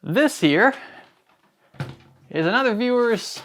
This here is another viewer's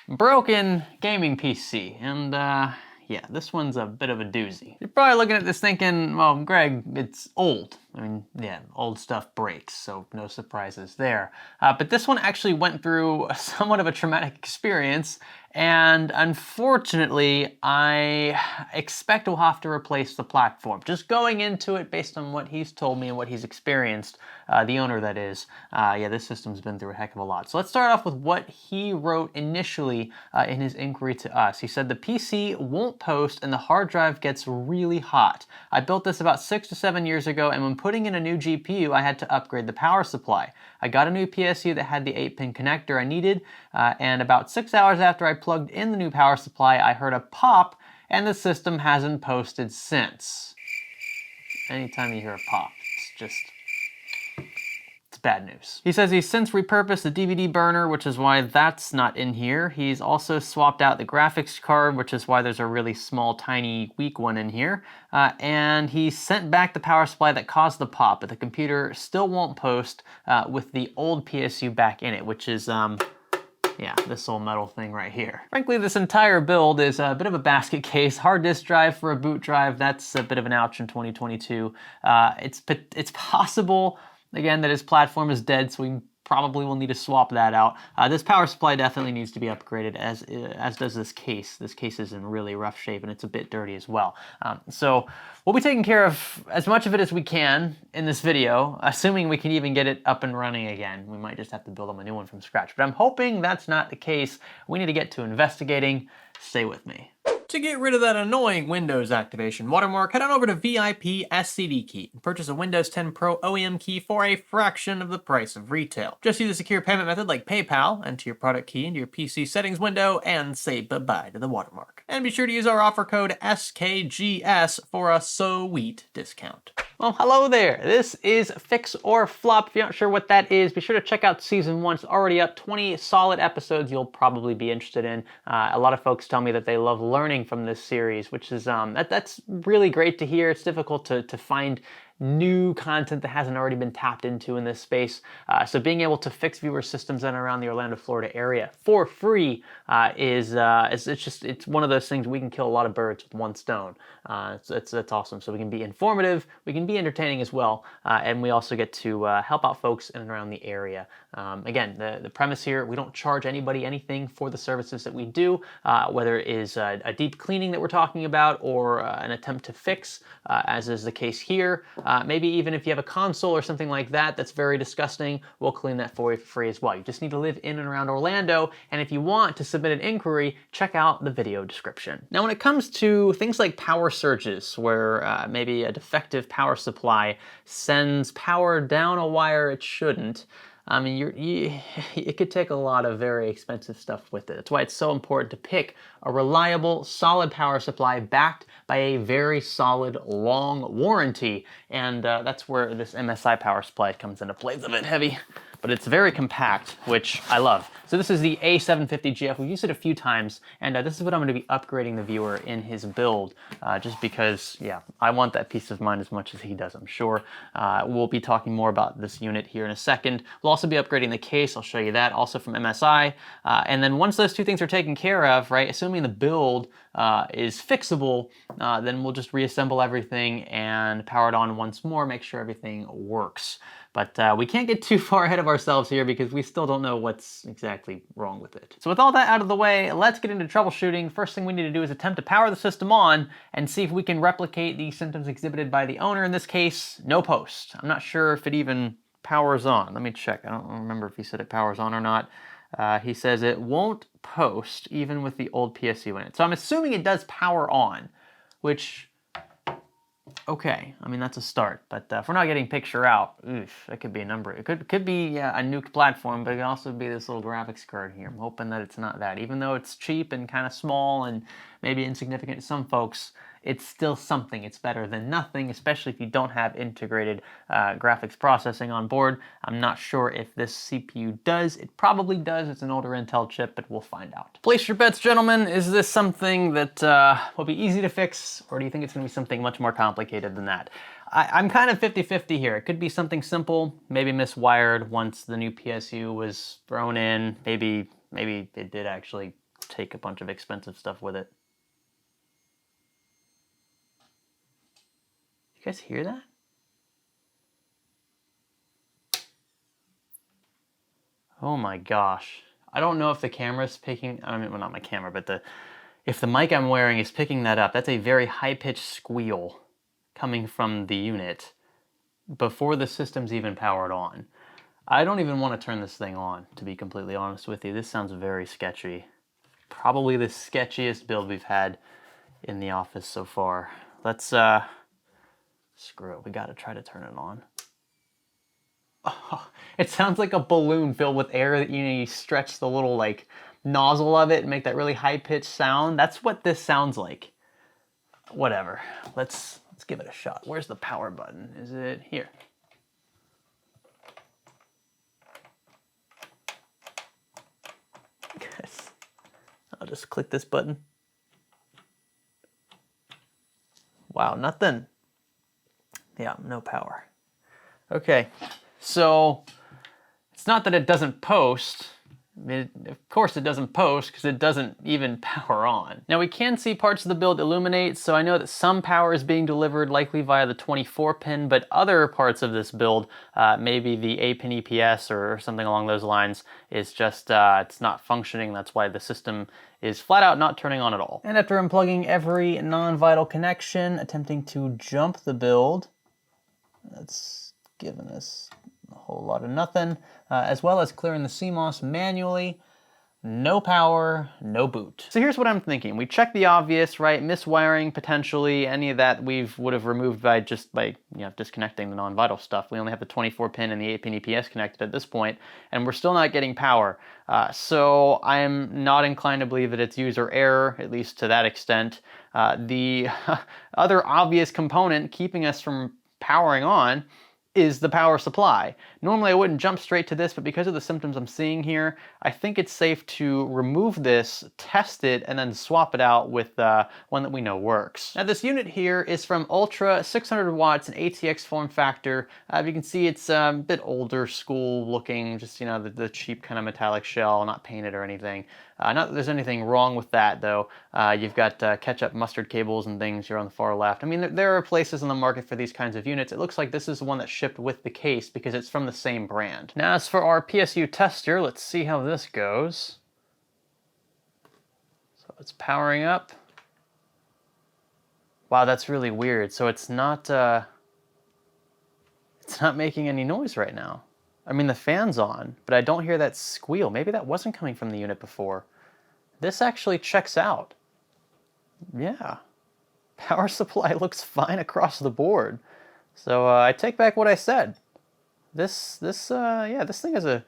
broken gaming PC, and yeah, this one's a bit of a doozy. You're probably looking at this thinking, well, Greg, it's old. I mean, yeah, old stuff breaks, so no surprises there. But this one actually went through somewhat of a traumatic experience, and unfortunately, I expect we'll have to replace the platform. Just going into it based on what he's told me and what he's experienced, the owner that is, yeah, this system's been through a heck of a lot. So let's start off with what he wrote initially in his inquiry to us. He said, the PC won't post and the hard drive gets really hot. I built this about 6 to 7 years ago, and when putting in a new GPU, I had to upgrade the power supply. I got a new PSU that had the 8-pin connector I needed, and about 6 hours after I plugged in the new power supply, I heard a pop, and the system hasn't posted since. Anytime you hear a pop, it's bad news. He says he's since repurposed the DVD burner, which is why that's not in here. He's also swapped out the graphics card, which is why there's a really small, tiny, weak one in here. And he sent back the power supply that caused the pop, but the computer still won't post with the old PSU back in it, which is, yeah, this old metal thing right here. Frankly, this entire build is a bit of a basket case. Hard disk drive for a boot drive, that's a bit of an ouch in 2022. It's possible, again, that his platform is dead, so we probably will need to swap that out. This power supply definitely needs to be upgraded, as does this case. This case is in really rough shape, and it's a bit dirty as well. So we'll be taking care of as much of it as we can in this video, assuming we can even get it up and running again. We might just have to build him a new one from scratch, but I'm hoping that's not the case. We need to get to investigating. Stay with me. To get rid of that annoying Windows activation watermark, head on over to VIP SCD Key and purchase a Windows 10 Pro OEM key for a fraction of the price of retail. Just use a secure payment method like PayPal, enter your product key into your PC settings window, and say bye-bye to the watermark. And be sure to use our offer code SKGS for a sweet discount. Well, hello there. This is Fix or Flop. If you're not sure what that is, be sure to check out season 1. It's already up, 20 solid episodes you'll probably be interested in. A lot of folks tell me that they love learning from this series, which is that's really great to hear. It's difficult to find new content that hasn't already been tapped into in this space. So being able to fix viewer systems in and around the Orlando, Florida area for free it's one of those things we can kill a lot of birds with one stone. That's awesome. So we can be informative, we can be entertaining as well, and we also get to help out folks in and around the area. Again, the premise here, we don't charge anybody anything for the services that we do, whether it is a deep cleaning that we're talking about or an attempt to fix, as is the case here. Maybe even if you have a console or something like that that's very disgusting, we'll clean that for you for free as well. You just need to live in and around Orlando, and if you want to submit an inquiry, check out the video description. Now, when it comes to things like power surges, where maybe a defective power supply sends power down a wire it shouldn't, I mean, it could take a lot of very expensive stuff with it. That's why it's so important to pick a reliable, solid power supply backed by a very solid, long warranty. And that's where this MSI power supply comes into play. It's a bit heavy, but it's very compact, which I love. So this is the A750GF. We've used it a few times, and this is what I'm going to be upgrading the viewer in his build, just because, yeah, I want that peace of mind as much as he does, I'm sure. We'll be talking more about this unit here in a second. We'll also be upgrading the case. I'll show you that, also from MSI. And then once those two things are taken care of, right, assuming the build is fixable, then we'll just reassemble everything and power it on once more, make sure everything works. But we can't get too far ahead of ourselves here because we still don't know what's exactly wrong with it. So with all that out of the way, let's get into troubleshooting. First thing we need to do is attempt to power the system on and see if we can replicate the symptoms exhibited by the owner. In this case, no post. I'm not sure if it even powers on. Let me check. I don't remember if he said it powers on or not. He says it won't post even with the old PSU in it. So I'm assuming it does power on, which, okay, I mean, that's a start, but if we're not getting picture out, oof, that could be a number. It could be a nuked platform, but it could also be this little graphics card here. I'm hoping that it's not that. Even though it's cheap and kind of small and maybe insignificant to some folks, it's still something. It's better than nothing, especially if you don't have integrated graphics processing on board. I'm not sure if this CPU does. It probably does. It's an older Intel chip, but we'll find out. Place your bets, gentlemen. Is this something that will be easy to fix, or do you think it's going to be something much more complicated than that? I'm kind of 50-50 here. It could be something simple, maybe miswired once the new PSU was thrown in. Maybe it did actually take a bunch of expensive stuff with it. You guys hear that? Oh my gosh. I don't know if the camera's picking, I mean, well, not my camera, but if the mic I'm wearing is picking that up. That's a very high-pitched squeal coming from the unit before the system's even powered on. I don't even want to turn this thing on, to be completely honest with you. This sounds very sketchy. Probably the sketchiest build we've had in the office so far. Let's, screw it. We gotta try to turn it on. Oh, it sounds like a balloon filled with air that you stretch the little like nozzle of it and make that really high-pitched sound. That's what this sounds like. Whatever. Let's give it a shot. Where's the power button? Is it here? Guys, I'll just click this button. Wow, nothing. Yeah, no power. Okay, so it's not that it doesn't post. Of course it doesn't post because it doesn't even power on. Now we can see parts of the build illuminate, so I know that some power is being delivered likely via the 24 pin, but other parts of this build, maybe the 8-pin EPS or something along those lines, is just, it's not functioning. That's why the system is flat out not turning on at all. And after unplugging every non-vital connection, attempting to jump the build, that's giving us a whole lot of nothing, as well as clearing the CMOS manually. No power, no boot. So here's what I'm thinking. We checked the obvious, right? Miswiring, potentially, any of that would have removed by disconnecting the non-vital stuff. We only have the 24 pin and the 8-pin EPS connected at this point, and we're still not getting power. So I'm not inclined to believe that it's user error, at least to that extent. The other obvious component keeping us from powering on is the power supply. Normally I wouldn't jump straight to this, but because of the symptoms I'm seeing here, I think it's safe to remove this, test it, and then swap it out with one that we know works. Now this unit here is from Ultra, 600 watts, an ATX form factor. You can see it's a bit older school looking, just, you know, the cheap kind of metallic shell, not painted or anything. Not that there's anything wrong with that though. You've got ketchup mustard cables and things here on the far left. I mean, there are places in the market for these kinds of units. It looks like this is the one that shipped with the case because it's from the same brand. Now as for our PSU tester, let's see how this goes. So it's powering up. Wow, that's really weird. So it's not making any noise right now. I mean, the fan's on, but I don't hear that squeal. Maybe that wasn't coming from the unit before. This actually checks out. Yeah. Power supply looks fine across the board. So I take back what I said. This thing is a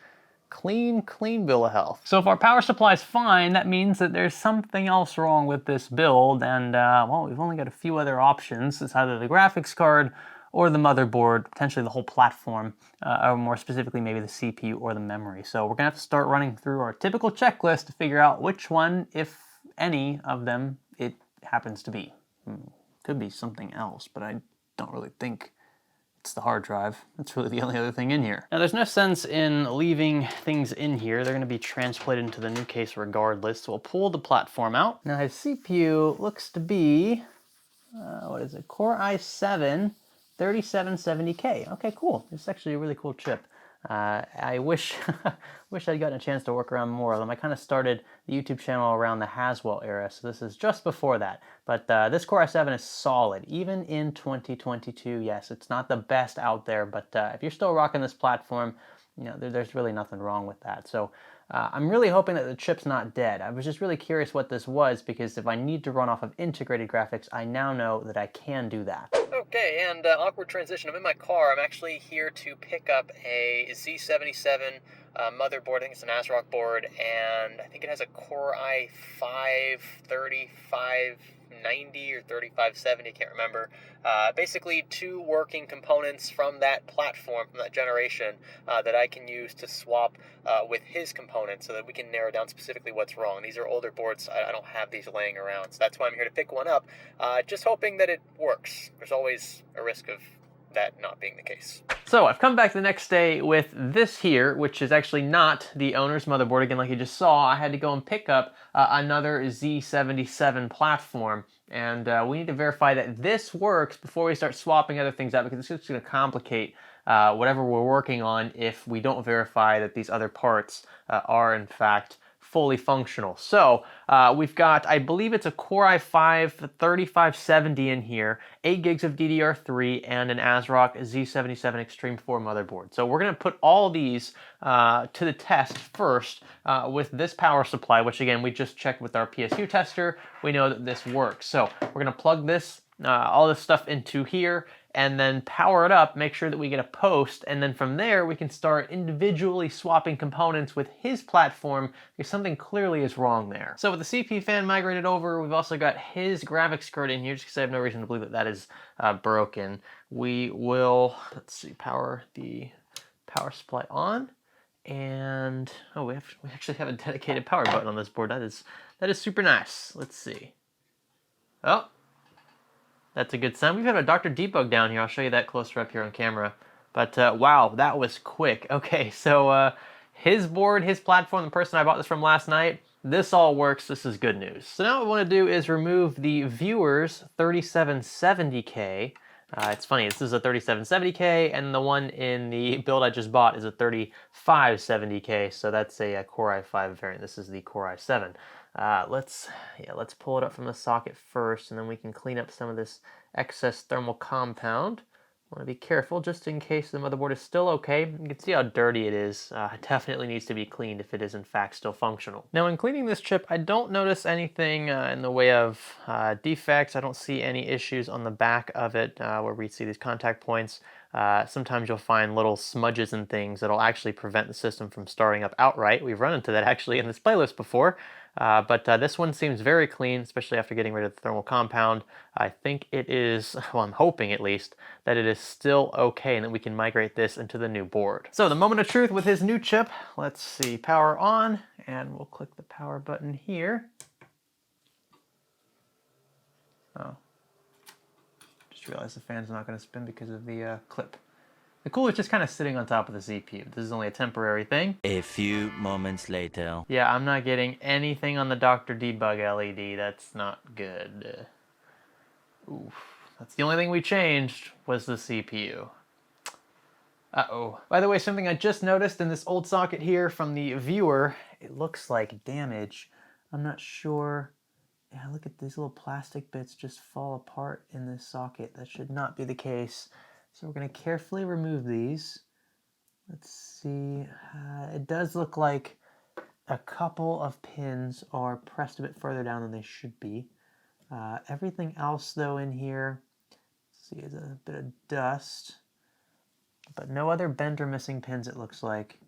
clean bill of health. So if our power supply is fine, that means that there's something else wrong with this build, and well, we've only got a few other options. It's either the graphics card or the motherboard, potentially the whole platform, or more specifically maybe the CPU or the memory. So we're gonna have to start running through our typical checklist to figure out which one, if any of them, it happens to be. Could be something else, but I don't really think it's the hard drive. That's really the only other thing in here. Now there's no sense in leaving things in here. They're gonna be transplanted into the new case regardless. So we'll pull the platform out. Now his CPU looks to be, what is it? Core i7 3770K. Okay, cool. It's actually a really cool chip. I wish I'd gotten a chance to work around more of them. I kind of started the YouTube channel around the Haswell era, so this is just before that. But this Core i7 is solid, even in 2022. Yes, it's not the best out there, but if you're still rocking this platform, you know, there's really nothing wrong with that. So I'm really hoping that the chip's not dead. I was just really curious what this was, because if I need to run off of integrated graphics, I now know that I can do that. Okay, and awkward transition. I'm in my car. I'm actually here to pick up a Z77 motherboard. I think it's an ASRock board, and I think it has a Core i5 3590 or 3570, I can't remember. Basically two working components from that platform, from that generation, that I can use to swap with his components so that we can narrow down specifically what's wrong. These are older boards. I don't have these laying around, so that's why I'm here to pick one up, just hoping that it works. There's always a risk of that not being the case. So I've come back the next day with this here, which is actually not the owner's motherboard. Again, like you just saw, I had to go and pick up another Z77 platform. And we need to verify that this works before we start swapping other things out, because it's just going to complicate whatever we're working on if we don't verify that these other parts are in fact fully functional. So we've got, I believe it's a Core i5 3570 in here, 8 gigs of DDR3, and an ASRock Z77 Extreme 4 motherboard. So we're going to put all these to the test first with this power supply, which again, we just checked with our PSU tester. We know that this works. So we're going to plug this, all this stuff into here, and then power it up, make sure that we get a post, and then from there we can start individually swapping components with his platform, because something clearly is wrong there. So with the CPU fan migrated over, we've also got his graphics card in here, just because I have no reason to believe that that is broken. We will, let's see, power the power supply on, and oh, we actually have a dedicated power button on this board. That is super nice. Let's see. Oh, that's a good sign. We've got a Dr. Debug down here. I'll show you that closer up here on camera. But wow, that was quick. Okay, so his board, his platform, the person I bought this from last night, this all works. This is good news. So now what I want to do is remove the Viewers 3770K. It's funny, this is a 3770K, and the one in the build I just bought is a 3570K, so that's a Core i5 variant. This is the Core i7. Let's pull it up from the socket first, and then we can clean up some of this excess thermal compound. I want to be careful just in case the motherboard is still okay. You can see how dirty it is. It definitely needs to be cleaned if it is in fact still functional. Now in cleaning this chip, I don't notice anything in the way of defects. I don't see any issues on the back of it where we see these contact points. Sometimes you'll find little smudges and things that'll actually prevent the system from starting up outright. We've run into that actually in this playlist before. But this one seems very clean, especially after getting rid of the thermal compound. I think it is, well, I'm hoping at least, that it is still okay and that we can migrate this into the new board. So the moment of truth with his new chip. Let's see, power on, and we'll click the power button here. Oh, just realized the fan's not going to spin because of the clip. The cooler's just kind of sitting on top of the CPU. This is only a temporary thing. A few moments later. Yeah, I'm not getting anything on the Dr. Debug LED. That's not good. Oof. That's the only thing we changed was the CPU. Uh-oh. By the way, something I just noticed in this old socket here from the viewer, it looks like damage. I'm not sure. Yeah, look at these little plastic bits just fall apart in this socket. That should not be the case. So we're going to carefully remove these. Let's see. It does look like a couple of pins are pressed a bit further down than they should be. Everything else, though, in here, let's see, is a bit of dust. But no other bent or missing pins, it looks like.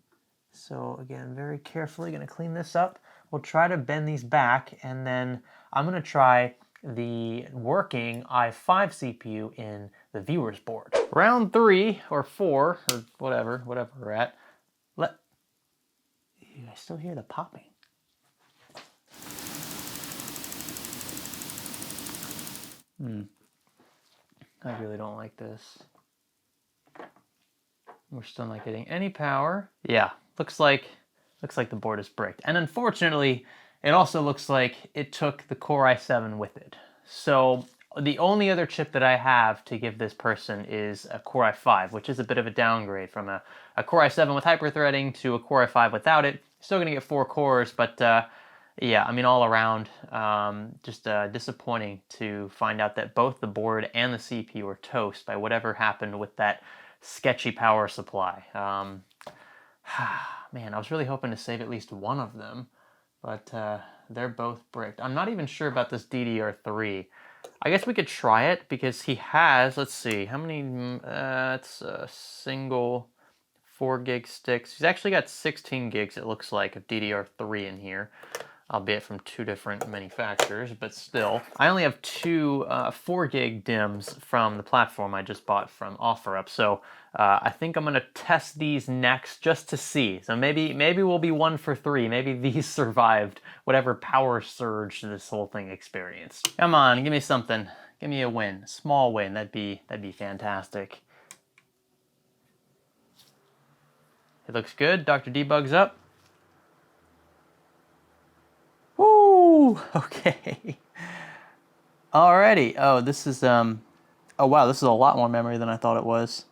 So again, very carefully going to clean this up. We'll try to bend these back, and then I'm going to try the working i5 CPU in the viewer's board. Round 3 or 4 or whatever we're at. I still hear the popping. I really don't like this. We're still not getting any power. Yeah, looks like the board is bricked. And unfortunately, it also looks like it took the Core i7 with it. So the only other chip that I have to give this person is a Core i5, which is a bit of a downgrade from a Core i7 with hyperthreading to a Core i5 without it. Still going to get 4 cores, but yeah, I mean, all around, just disappointing to find out that both the board and the CPU were toast by whatever happened with that sketchy power supply. Man, I was really hoping to save at least one of them, but they're both bricked. I'm not even sure about this DDR3. I guess we could try it because he has, let's see, how many, it's a single 4 gig sticks. He's actually got 16 gigs, it looks like, of DDR3 in here, albeit from 2 different manufacturers, but still. I only have 2 4 gig DIMMs from the platform I just bought from OfferUp, so I think I'm gonna test these next just to see. So maybe we'll be 1 for 3. Maybe these survived whatever power surge this whole thing experienced. Come on, give me something. Give me a win, a small win. That'd be fantastic. It looks good. Dr. Debug's up. Woo! Okay. Alrighty. Oh, this is oh wow, this is a lot more memory than I thought it was.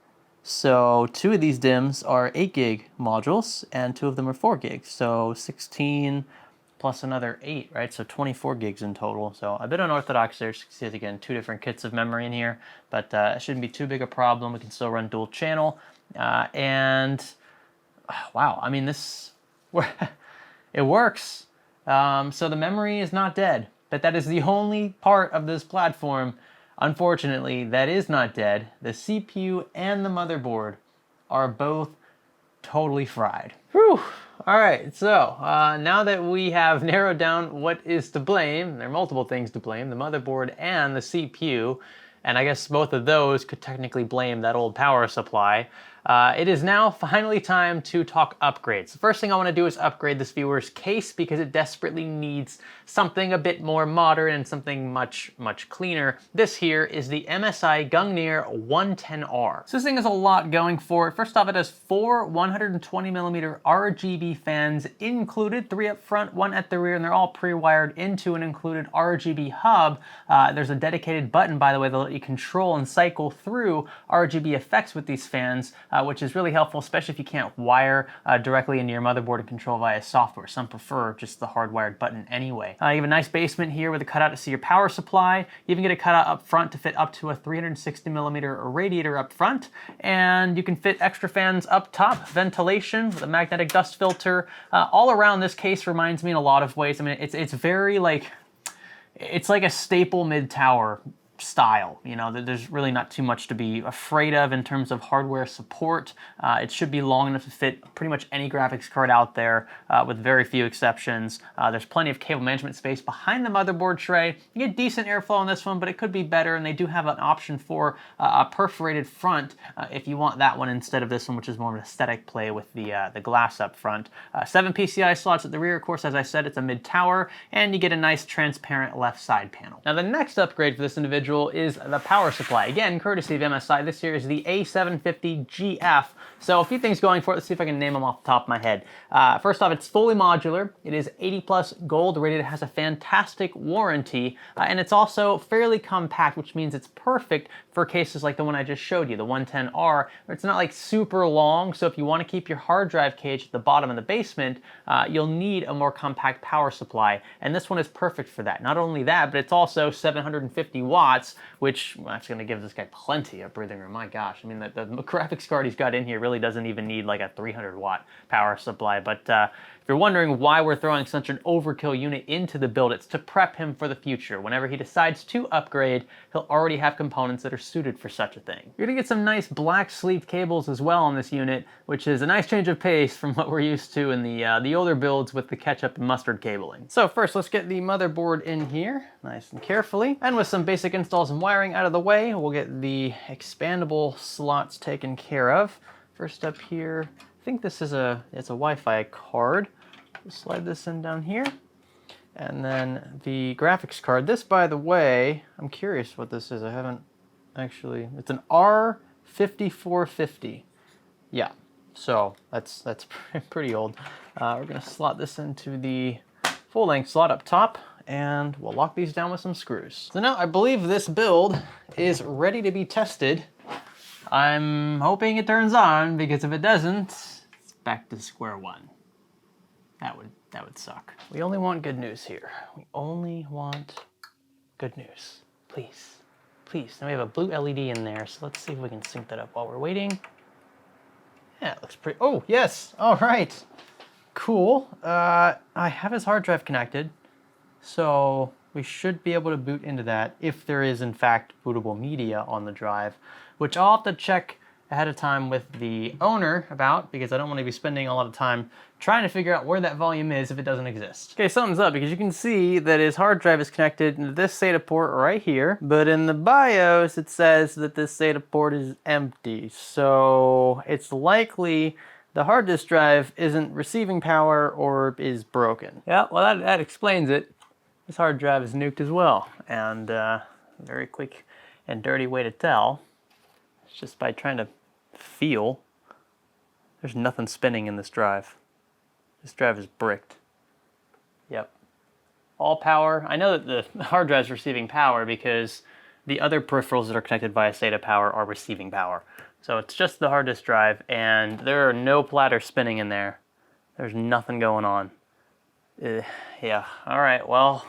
So 2 of these DIMMs are 8 gig modules, and 2 of them are 4 gigs. So 16 plus another 8, right? So 24 gigs in total. So a bit unorthodox there. You can see, again, 2 different kits of memory in here, but it shouldn't be too big a problem. We can still run dual channel. And wow, I mean, this, it works. So the memory is not dead, but that is the only part of this platform, unfortunately, that is not dead. The CPU and the motherboard are both totally fried. Whew. All right, so now that we have narrowed down what is to blame, there are multiple things to blame, the motherboard and the CPU, and I guess both of those could technically blame that old power supply. It is now finally time to talk upgrades. The first thing I want to do is upgrade this viewer's case because it desperately needs something a bit more modern and something much cleaner. This here is the MSI Gungnir 110R. So this thing has a lot going for it. First off, it has 4 120mm RGB fans included, 3 up front, 1 at the rear, and they're all pre-wired into an included RGB hub. There's a dedicated button, by the way, that'll let you control and cycle through RGB effects with these fans, which is really helpful, especially if you can't wire directly into your motherboard and control via software. Some prefer just the hardwired button anyway. You have a nice basement here with a cutout to see your power supply. You even get a cutout up front to fit up to a 360mm radiator up front, and you can fit extra fans up top, ventilation with a magnetic dust filter. All around, this case reminds me in a lot of ways. I mean, it's very like, it's like a staple mid-tower style. You know, there's really not too much to be afraid of in terms of hardware support. It should be long enough to fit pretty much any graphics card out there, with very few exceptions. There's plenty of cable management space behind the motherboard tray. You get decent airflow on this one, but it could be better, and they do have an option for a perforated front if you want that one instead of this one, which is more of an aesthetic play with the glass up front. 7 PCI slots at the rear. Of course, as I said, it's a mid-tower, and you get a nice transparent left side panel. Now, the next upgrade for this individual is the power supply. Again, courtesy of MSI, this here is the A750GF. So a few things going for it. Let's see if I can name them off the top of my head. First off, it's fully modular. It is 80+ gold rated. It has a fantastic warranty, and it's also fairly compact, which means it's perfect for cases like the one I just showed you, the 110R, where it's not like super long. So if you want to keep your hard drive cage at the bottom of the basement, you'll need a more compact power supply, and this one is perfect for that. Not only that, but it's also 750 watts, which that's going to give this guy plenty of breathing room. My gosh, I mean, the graphics card he's got in here really doesn't even need like a 300 watt power supply. But if you're wondering why we're throwing such an overkill unit into the build, it's to prep him for the future. Whenever he decides to upgrade, he'll already have components that are suited for such a thing. You're gonna get some nice black sleeved cables as well on this unit, which is a nice change of pace from what we're used to in the older builds with the ketchup and mustard cabling. So first, let's get the motherboard in here, nice and carefully. And with some basic installs and wiring out of the way, we'll get the expandable slots taken care of. First up here, I think this is it's a Wi-Fi card. We'll slide this in down here. And then the graphics card. This, by the way, I'm curious what this is. I haven't actually, it's an R5450. Yeah, so that's pretty old. We're gonna slot this into the full-length slot up top, and we'll lock these down with some screws. So now I believe this build is ready to be tested. I'm hoping it turns on, because if it doesn't, it's back to square one. That would suck. We only want good news here. We only want good news. Please, please. Now we have a blue LED in there, so let's see if we can sync that up while we're waiting. Yeah, it looks pretty, oh, yes, all right. Cool, I have his hard drive connected, so we should be able to boot into that if there is in fact bootable media on the drive, which I'll have to check ahead of time with the owner about, because I don't want to be spending a lot of time trying to figure out where that volume is if it doesn't exist. Okay, something's up, because you can see that his hard drive is connected into this SATA port right here, but in the BIOS it says that this SATA port is empty, so it's likely the hard disk drive isn't receiving power or is broken. Yeah, well that explains it. This hard drive is nuked as well, and very quick and dirty way to tell is just by trying to feel There's nothing spinning in this drive. This drive is bricked. Yep. All power. I know that the hard drive is receiving power because the other peripherals that are connected via SATA power are receiving power. So it's just the hard disk drive, and there are no platters spinning in there. There's nothing going on. Yeah, all right, well,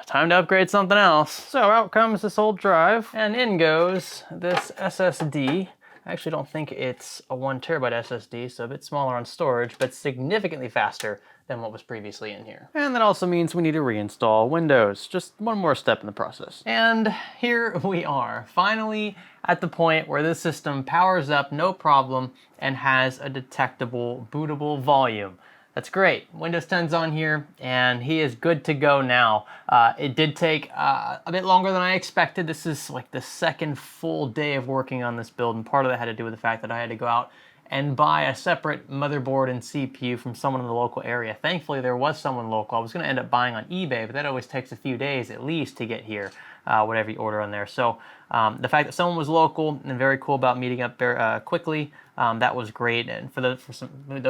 time to upgrade something else. So out comes this old drive, and in goes this SSD. I actually don't think it's a 1 terabyte SSD, so a bit smaller on storage, but significantly faster than what was previously in here. And that also means we need to reinstall Windows. Just one more step in the process. And here we are, finally at the point where this system powers up no problem and has a detectable bootable volume. That's great. Windows 10's on here, and he is good to go now. It did take a bit longer than I expected. This is like the second full day of working on this build, and part of that had to do with the fact that I had to go out and buy a separate motherboard and CPU from someone in the local area. Thankfully, there was someone local. I was going to end up buying on eBay, but that always takes a few days at least to get here, whatever you order on there. So the fact that someone was local and very cool about meeting up very quickly, that was great. And for those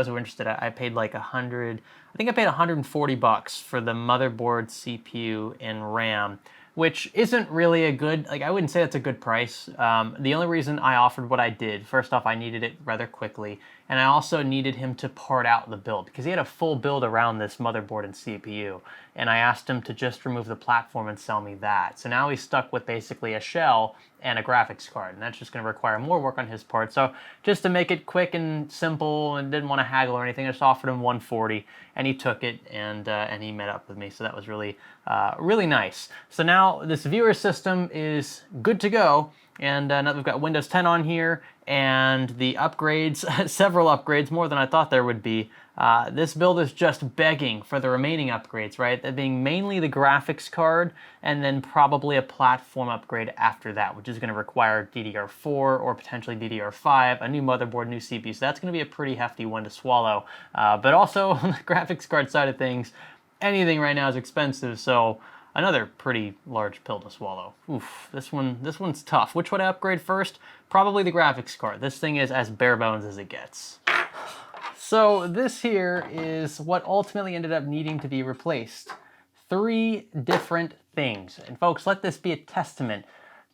who are interested, I paid like I think I paid $140 for the motherboard, CPU, and RAM, which isn't really a good, I wouldn't say that's a good price. The only reason I offered what I did, first off, I needed it rather quickly, and I also needed him to part out the build because he had a full build around this motherboard and CPU, and I asked him to just remove the platform and sell me that. So now he's stuck with basically a shell and a graphics card, and that's just going to require more work on his part. So just to make it quick and simple, and didn't want to haggle or anything, I just offered him $140, and he took it, and he met up with me. So that was really really nice. So now this viewer system is good to go, and now that we've got Windows 10 on here and the upgrades, several upgrades, more than I thought there would be. This build is just begging for the remaining upgrades, right? That being mainly the graphics card, and then probably a platform upgrade after that, which is going to require DDR4 or potentially DDR5, a new motherboard, new CPU. So that's going to be a pretty hefty one to swallow. But also on the graphics card side of things, anything right now is expensive, so another pretty large pill to swallow. Oof, this one's tough. Which would I upgrade first? Probably the graphics card. This thing is as bare bones as it gets. So this here is what ultimately ended up needing to be replaced. 3 different things. And folks, let this be a testament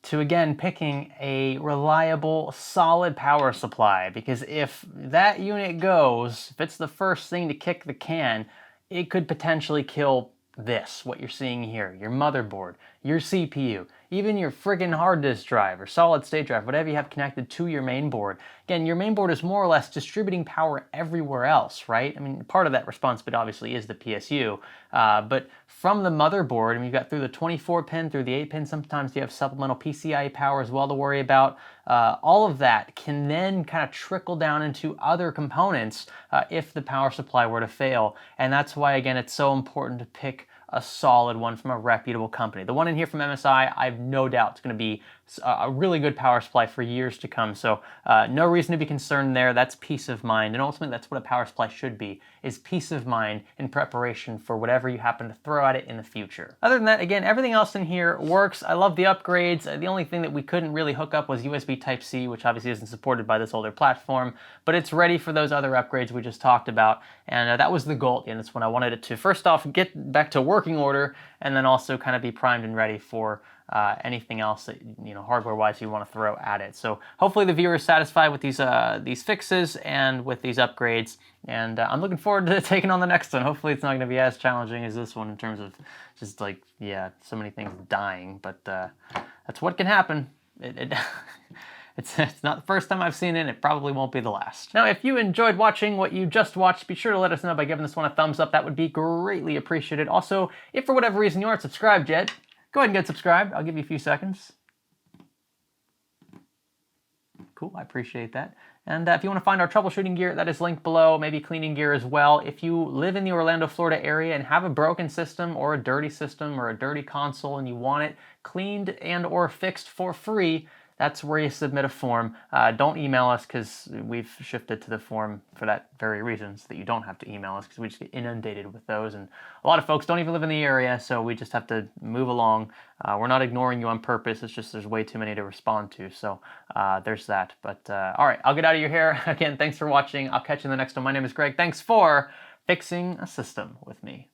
to, again, picking a reliable, solid power supply, because if that unit goes, if it's the first thing to kick the can, it could potentially kill this, what you're seeing here, your motherboard, your CPU, even your friggin' hard disk drive or solid state drive, whatever you have connected to your main board. Again, your main board is more or less distributing power everywhere else, right? I mean, part of that responsibility obviously is the PSU, but from the motherboard, I mean, you've got through the 24 pin, through the 8 pin, sometimes you have supplemental PCIe power as well to worry about. All of that can then kind of trickle down into other components if the power supply were to fail. And that's why, again, it's so important to pick a solid one from a reputable company. The one in here from MSI, I have no doubt it's going to be a really good power supply for years to come. So no reason to be concerned there. That's peace of mind. And ultimately, that's what a power supply should be, is peace of mind in preparation for whatever you happen to throw at it in the future. Other than that, again, everything else in here works. I love the upgrades. The only thing that we couldn't really hook up was USB Type-C, which obviously isn't supported by this older platform, but it's ready for those other upgrades we just talked about. And that was the goal, and that's when I wanted it to, first off, get back to working order, and then also kind of be primed and ready for anything else that, hardware-wise you want to throw at it. So hopefully the viewer is satisfied with these fixes and with these upgrades, and I'm looking forward to taking on the next one. Hopefully it's not going to be as challenging as this one in terms of just so many things dying, but that's what can happen. It's not the first time I've seen it, and it probably won't be the last. Now, if you enjoyed watching what you just watched, be sure to let us know by giving this one a thumbs up. That would be greatly appreciated. Also, if for whatever reason you aren't subscribed yet, go ahead and get subscribed. I'll give you a few seconds. Cool, I appreciate that. And if you want to find our troubleshooting gear, that is linked below, maybe cleaning gear as well. If you live in the Orlando, Florida area and have a broken system or a dirty console and you want it cleaned and or fixed for free, that's where you submit a form. Don't email us because we've shifted to the form for that very reason, so that you don't have to email us because we just get inundated with those. And a lot of folks don't even live in the area, so we just have to move along. We're not ignoring you on purpose. It's just there's way too many to respond to. So there's that. But all right, I'll get out of your hair. Again, thanks for watching. I'll catch you in the next one. My name is Greg. Thanks for fixing a system with me.